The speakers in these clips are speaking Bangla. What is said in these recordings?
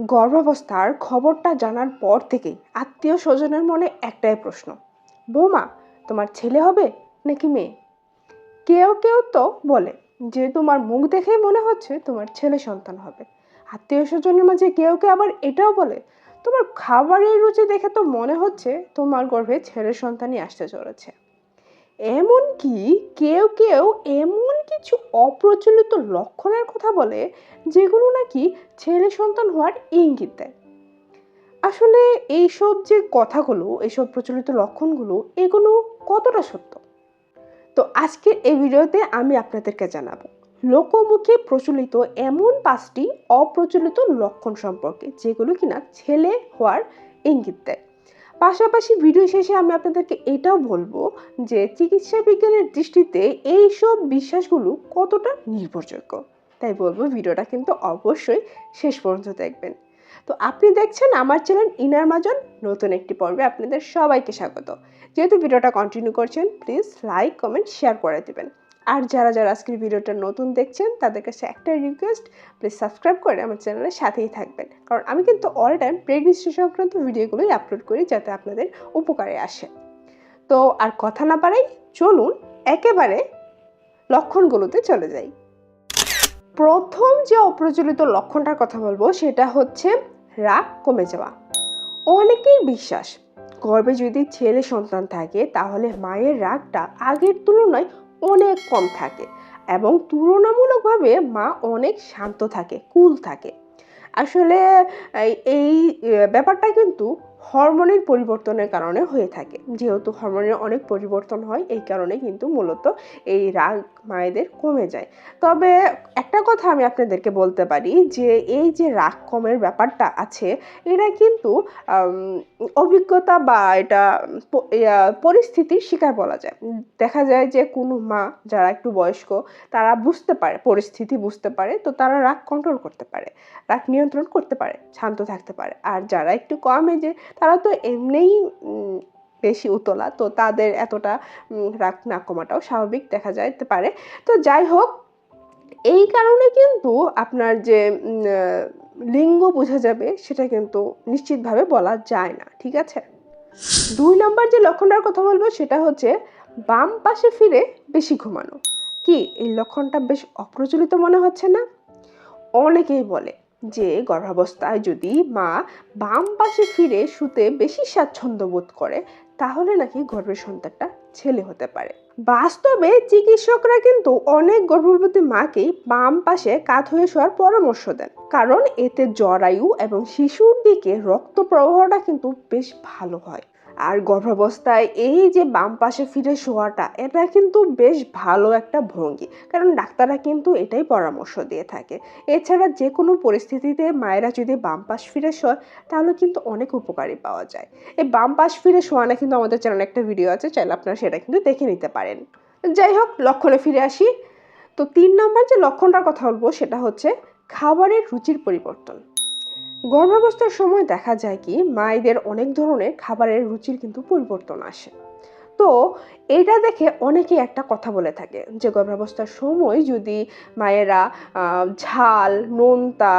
গর্ভাবস্থার খবরটা জানার পর থেকেই আত্মীয় স্বজনের মনে একটাই প্রশ্ন, বৌমা তোমার ছেলে হবে নাকি মেয়ে? কেউ কেউ তো বলে যে তোমার মুখ দেখেই মনে হচ্ছে তোমার ছেলে সন্তান হবে। আত্মীয় স্বজনের মাঝে কেউ কেউ আবার এটাও বলে তোমার খাবারের রুচি দেখে তো মনে হচ্ছে তোমার গর্ভে ছেলে সন্তানই আসতে চলেছে। এমনকি কেউ কেউ এমন কিছু অপ্রচলিত লক্ষণের কথা বলে যেগুলো নাকি ছেলে সন্তান হওয়ার ইঙ্গিত দেয়। আসলে এইসব যে কথাগুলো, এইসব প্রচলিত লক্ষণগুলো, এগুলো কতটা সত্য? তো আজকের এই ভিডিওতে আমি আপনাদেরকে জানাবো লোকমুখে প্রচলিত এমন 5টি অপ্রচলিত লক্ষণ সম্পর্কে যেগুলো কিনা ছেলে হওয়ার ইঙ্গিত দেয়। পাশাপাশি ভিডিও শেষে আমি আপনাদেরকে এটাও বলবো যে চিকিৎসা বিজ্ঞানের দৃষ্টিতে এইসব বিশ্বাসগুলো কতটা নির্ভরযোগ্য। তাই বলবো ভিডিওটা কিন্তু অবশ্যই শেষ পর্যন্ত দেখবেন। তো আপনি দেখছেন আমার চ্যানেল ইনার মাজন, নতুন একটি পর্বে আপনাদের সবাইকে স্বাগত। যেহেতু ভিডিওটা কন্টিনিউ করছেন, প্লিজ লাইক কমেন্ট শেয়ার করে দিবেন। আর যারা যারা আজকের ভিডিওটা নতুন দেখছেন তাদের কাছে একটা রিকোয়েস্ট, প্লিজ সাবস্ক্রাইব করে আমার চ্যানেলের সাথেই থাকবেন, কারণ আমি কিন্তু অল টাইম প্রেগনেন্সি সংক্রান্ত ভিডিওগুলোই আপলোড করি যাতে আপনাদের উপকারে আসে। তো আর কথা না বাড়াই, চলুন একেবারে লক্ষণগুলোতে চলে যাই। প্রথম যে অপ্রচলিত লক্ষণটার কথা বলবো সেটা হচ্ছে রাগ কমে যাওয়া। অনেকের বিশ্বাস গর্ভে যদি ছেলে সন্তান থাকে তাহলে মায়ের রাগটা আগের তুলনায় অনেক কম থাকে এবং তুলনামূলকভাবে মা অনেক শান্ত থাকে, কুল থাকে। আসলে এই ব্যাপারটা কিন্তু হরমোনের পরিবর্তনের কারণে হয়ে থাকে। যেহেতু হরমোনের অনেক পরিবর্তন হয়, এই কারণে কিন্তু মূলত এই রাগ মায়েদের কমে যায়। তবে একটা কথা আমি আপনাদেরকে বলতে পারি যে এই যে রাগ কমের ব্যাপারটা আছে, এটা কিন্তু অভিজ্ঞতা বা এটা পরিস্থিতির শিকার বলা যায়। দেখা যায় যে কোনো মা যারা একটু বয়স্ক তারা বুঝতে পারে, পরিস্থিতি বুঝতে পারে, তো তারা রাগ কন্ট্রোল করতে পারে, রাগ নিয়ন্ত্রণ করতে পারে, শান্ত থাকতে পারে। আর যারা একটু কম এজে তারা তো এমনিই বেশি উতলা, তো তাদের এতটা রাগ না কমাটাও স্বাভাবিক দেখা যাইতে পারে। তো যাই হোক, এই কারণে কিন্তু আপনার যে লিঙ্গ বোঝা যাবে সেটা কিন্তু নিশ্চিতভাবে বলা যায় না, ঠিক আছে? 2 নম্বর যে লক্ষণটার কথা বলবো সেটা হচ্ছে বাম পাশে ফিরে বেশি ঘুমানো। কি এই লক্ষণটা বেশ অপ্রচলিত মনে হচ্ছে না? অনেকেই বলে যে গর্ভাবস্থায় যদি মা বাম পাশে ফিরে শুতে বেশি স্বাচ্ছন্দ্য বোধ করে তাহলে নাকি গর্ভের সন্তানটা ছেলে হতে পারে। বাস্তবে চিকিৎসকরা কিন্তু অনেক গর্ভবতী মাকেই বাম পাশে কাত হয়ে শোয়ার পরামর্শ দেন, কারণ এতে জরায়ু এবং শিশুর দিকে রক্ত প্রবাহটা কিন্তু বেশ ভালো হয়। আর গর্ভাবস্থায় এই যে বাম পাশে ফিরে শোয়াটা, এটা কিন্তু বেশ ভালো একটা ভঙ্গি, কারণ ডাক্তাররা কিন্তু এটাই পরামর্শ দিয়ে থাকে। এছাড়া যে কোনো পরিস্থিতিতে মায়েরা যদি বাম পাশ ফিরে শোয় তাহলে কিন্তু অনেক উপকারী পাওয়া যায়। এই বাম পাশ ফিরে শোয়ানো কিন্তু আমাদের চ্যানেলে একটা ভিডিও আছে, চাইলে আপনারা সেটা কিন্তু দেখে নিতে পারেন। যাই হোক, লক্ষণে ফিরে আসি। তো 3 নম্বর যে লক্ষণটার কথা বলবো সেটা হচ্ছে খাবারের রুচির পরিবর্তন। গর্ভাবস্থার সময় দেখা যায় কি মায়েদের অনেক ধরনের খাবারের রুচির কিন্তু পরিবর্তন আসে। তো এটা দেখে অনেকে একটা কথা বলে থাকে যে গর্ভাবস্থার সময় যদি মায়েরা ঝাল, নোনতা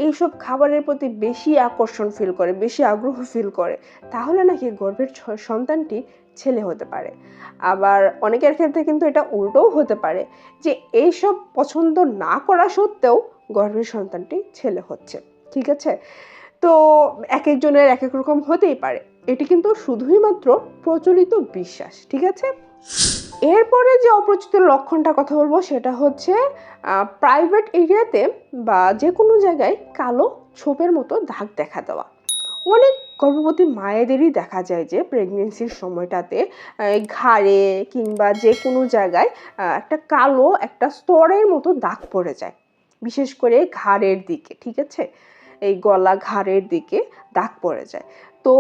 এইসব খাবারের প্রতি বেশি আকর্ষণ ফিল করে, বেশি আগ্রহ ফিল করে, তাহলে নাকি গর্ভের সন্তানটি ছেলে হতে পারে। আবার অনেকের ক্ষেত্রে কিন্তু এটা উল্টোও হতে পারে যে এইসব পছন্দ না করা সত্ত্বেও গর্ভের সন্তানটি ছেলে হচ্ছে, ঠিক আছে? তো এক একজনের এক এক রকম হতেই পারে, এটি কিন্তু শুধুই মাত্র প্রচলিত বিশ্বাস, ঠিক আছে? এরপরে যে অপ্রচলিত লক্ষণটার কথা বলবো সেটা হচ্ছে প্রাইভেট এরিয়াতে বা যে কোনো জায়গায় কালো ছোপের মতো দাগ দেখা দেওয়া। অনেক গর্ভবতী মায়েদেরই দেখা যায় যে প্রেগনেন্সির সময়টাতে ঘাড়ে কিংবা যে কোনো জায়গায় একটা কালো একটা স্তরের মতো দাগ পড়ে যায়, বিশেষ করে ঘাড়ের দিকে, ঠিক আছে? এই গলা ঘাড়ের দিকে দাগ পড়ে যায়। তো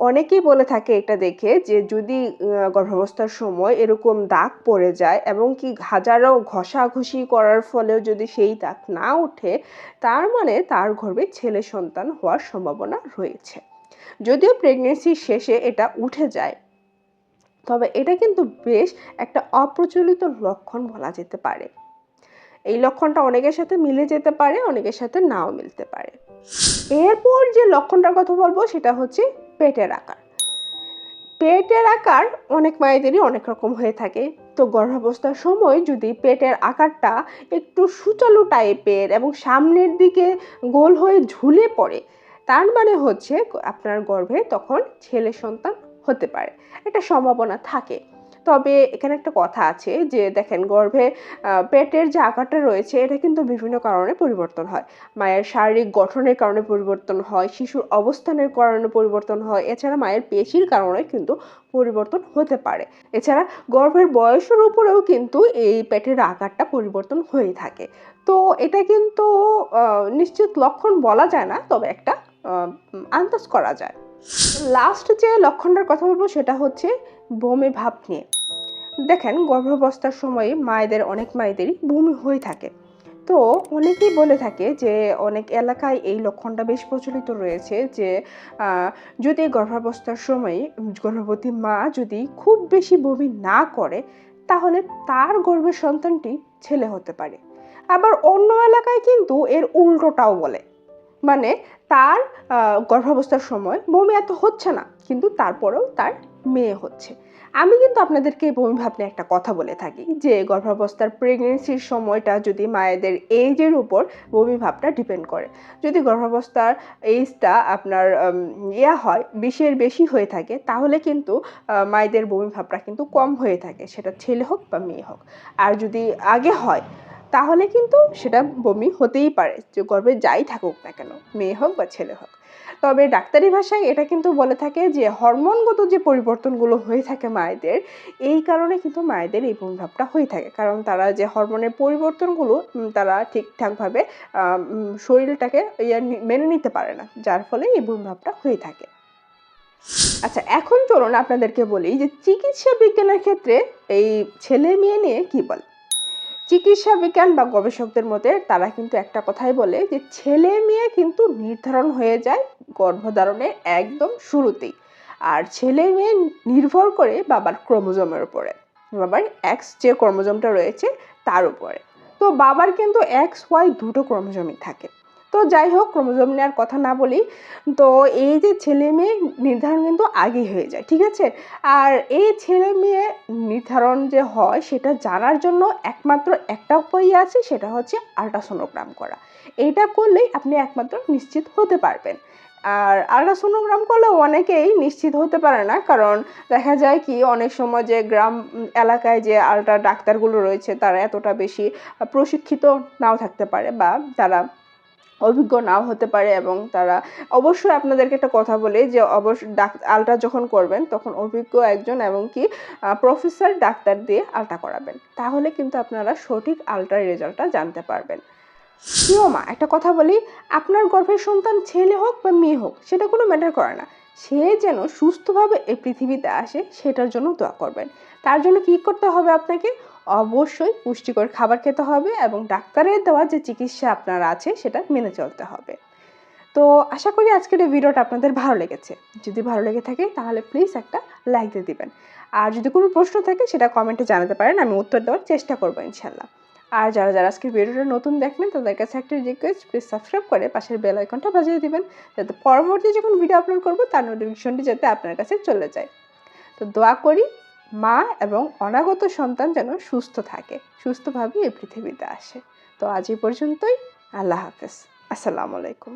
অনেকেই বলে থাকে এটা দেখে যে যদি গর্ভাবস্থার সময় এরকম দাগ পড়ে যায় এবং কি হাজারো ঘষাঘষি করার ফলেও যদি সেই দাগ না ওঠে, তার মানে তার গর্ভে ছেলে সন্তান হওয়ার সম্ভাবনা রয়েছে। যদিও প্রেগনেন্সির শেষে এটা উঠে যায়, তবে এটা কিন্তু বেশ একটা অপ্রচলিত লক্ষণ বলা যেতে পারে। এই লক্ষণটা অনেকের সাথে মিলে যেতে পারে, অনেকের সাথে নাও মিলতে পারে। এরপর যে লক্ষণটার কথা বলবো সেটা হচ্ছে পেটের আকার। পেটের আকার অনেক মায়েদেরই অনেক রকম হয়ে থাকে। তো গর্ভাবস্থার সময় যদি পেটের আকারটা একটু সুচালু টাইপের এবং সামনের দিকে গোল হয়ে ঝুলে পড়ে, তার মানে হচ্ছে আপনার গর্ভে তখন ছেলে সন্তান হতে পারে, একটা সম্ভাবনা থাকে। তবে এখানে একটা কথা আছে যে দেখেন, গর্ভে পেটের যে আকারটা রয়েছে এটা কিন্তু বিভিন্ন কারণে পরিবর্তন হয়। মায়ের শারীরিক গঠনের কারণে পরিবর্তন হয়, শিশুর অবস্থানের কারণে পরিবর্তন হয়, এছাড়া মায়ের পেশির কারণে কিন্তু পরিবর্তন হতে পারে। এছাড়া গর্ভের বয়সের উপরেও কিন্তু এই পেটের আকারটা পরিবর্তন হয়ে থাকে। তো এটা কিন্তু নিশ্চিত লক্ষণ বলা যায় না, তবে একটা আন্দাজ করা যায়। লাস্ট যে লক্ষণটার কথা বলবো সেটা হচ্ছে বমি ভাব নিয়ে। দেখেন, গর্ভাবস্থার সময় অনেক মায়েদেরই বমি হয়ে থাকে। তো অনেকেই বলে থাকে যে অনেক এলাকায় এই লক্ষণটা বেশ প্রচলিত রয়েছে যে যদি গর্ভাবস্থার সময় গর্ভবতী মা যদি খুব বেশি বমি না করে, তাহলে তার গর্ভের সন্তানটি ছেলে হতে পারে। আবার অন্য এলাকায় কিন্তু এর উল্টোটাও বলে, মানে তার গর্ভাবস্থার সময় বমি এত হচ্ছে না, কিন্তু তারপরেও তার মেয়ে হচ্ছে। আমি কিন্তু আপনাদেরকে বমি ভাব নিয়ে একটা কথা বলে থাকি যে গর্ভাবস্থার প্রেগনেন্সির সময়টা যদি মায়েদের এজের উপর বমি ভাবটা ডিপেন্ড করে। যদি গর্ভাবস্থার এজটা আপনার হয় 20-এর বেশি হয়ে থাকে, তাহলে কিন্তু মায়েদের বমি ভাবটা কিন্তু কম হয়ে থাকে, সেটা ছেলে হোক বা মেয়ে হোক। আর যদি আগে হয় তাহলে কিন্তু সেটা বমি হতেই পারে, যে গর্ভে যাই থাকুক না কেন, মেয়ে হোক বা ছেলে হোক। তবে ডাক্তারি ভাষায় এটা কিন্তু বলে থাকে যে হরমোনগত যে পরিবর্তনগুলো হয়ে থাকে মায়েদের, এই কারণে কিন্তু মায়েদের এই বমি ভাবটা হয়ে থাকে, কারণ তারা যে হরমোনের পরিবর্তনগুলো তারা ঠিকঠাকভাবে শরীরটাকে মেনে নিতে পারে না, যার ফলে এই বমি ভাবটা হয়ে থাকে। আচ্ছা, এখন চলুন আপনাদেরকে বলি যে চিকিৎসা বিজ্ঞানের ক্ষেত্রে এই ছেলে মেয়ে নিয়ে কি বলে। চিকিৎসা বিজ্ঞান বা গবেষকদের মতে তারা কিন্তু একটা কথাই বলে যে ছেলে মেয়ে কিন্তু নির্ধারণ হয়ে যায় গর্ভধারণের একদম শুরুতেই। আর ছেলে মেয়ে নির্ভর করে বাবার ক্রোমোজোমের উপরে, বাবার এক্স যে ক্রোমোজোমটা রয়েছে তার উপরে। তো বাবার কিন্তু এক্স ওয়াই দুটো ক্রোমোজোমই থাকে। তো যাই হোক, ক্রোমোজোম নেওয়ার কথা না বলি, তো এই যে ছেলে মেয়ে নির্ধারণ কিন্তু আগেই হয়ে যায়, ঠিক আছে। আর এই ছেলে মেয়ে নির্ধারণ যে হয় সেটা জানার জন্য একমাত্র একটা উপায় আছে, সেটা হচ্ছে আল্ট্রাসোনোগ্রাম করা। এটা করলেই আপনি একমাত্র নিশ্চিত হতে পারবেন। আর আল্ট্রাসোনোগ্রাম করলে অনেকেই নিশ্চিত হতে পারে না, কারণ দেখা যায় কি অনেক সময় যে গ্রাম এলাকায় যে আল্ট্রা ডাক্তারগুলো রয়েছে তারা এতটা বেশি প্রশিক্ষিত নাও থাকতে পারে, বা তারা অভিজ্ঞ নাও হতে পারে, এবং তারা অবশ্যই আপনাদেরকে একটা কথা বলে যে অবশ্যই আলট্রা যখন করবেন তখন অভিজ্ঞ একজন এবং কি প্রফেসর ডাক্তার দিয়ে আলট্রা করাবেন, তাহলে কিন্তু আপনারা সঠিক আলট্রার রেজাল্টটা জানতে পারবেন। প্রিয় মা, একটা কথা বলি, আপনার গর্ভের সন্তান ছেলে হোক বা মেয়ে হোক সেটা কোনো ম্যাটার করে না, সে যেন সুস্থভাবে এই পৃথিবীতে আসে সেটার জন্য দোয়া করবেন। তার জন্য কি করতে হবে আপনাকে? অবশ্যই পুষ্টিকর খাবার খেতে হবে এবং ডাক্তারের দেওয়া যে চিকিৎসা আপনার আছে সেটা মেনে চলতে হবে। তো আশা করি আজকের এই ভিডিওটা আপনাদের ভালো লেগেছে। যদি ভালো লেগে থাকে তাহলে প্লিজ একটা লাইক দিয়ে দিবেন। আর যদি কোনো প্রশ্ন থাকে সেটা কমেন্টে জানাতে পারেন, আমি উত্তর দেওয়ার চেষ্টা করবো ইনশাল্লাহ। আর যারা আজকের ভিডিওটা নতুন দেখবেন তাদের কাছে একটা রিকোয়েস্ট, প্লিজ সাবস্ক্রাইব করে পাশের বেল আইকনটা বাজিয়ে দিবেন, যাতে পরবর্তী যখন ভিডিও আপলোড করবো তার নোটিফিকেশনটি যাতে আপনার কাছে চলে যায়। তো দোয়া করি মা এবং অনাগত সন্তান যেন সুস্থ থাকে, সুস্থভাবে এই পৃথিবীতে আসে। তো আজ এই পর্যন্তই। আল্লাহ হাফেজ। আসসালামু আলাইকুম।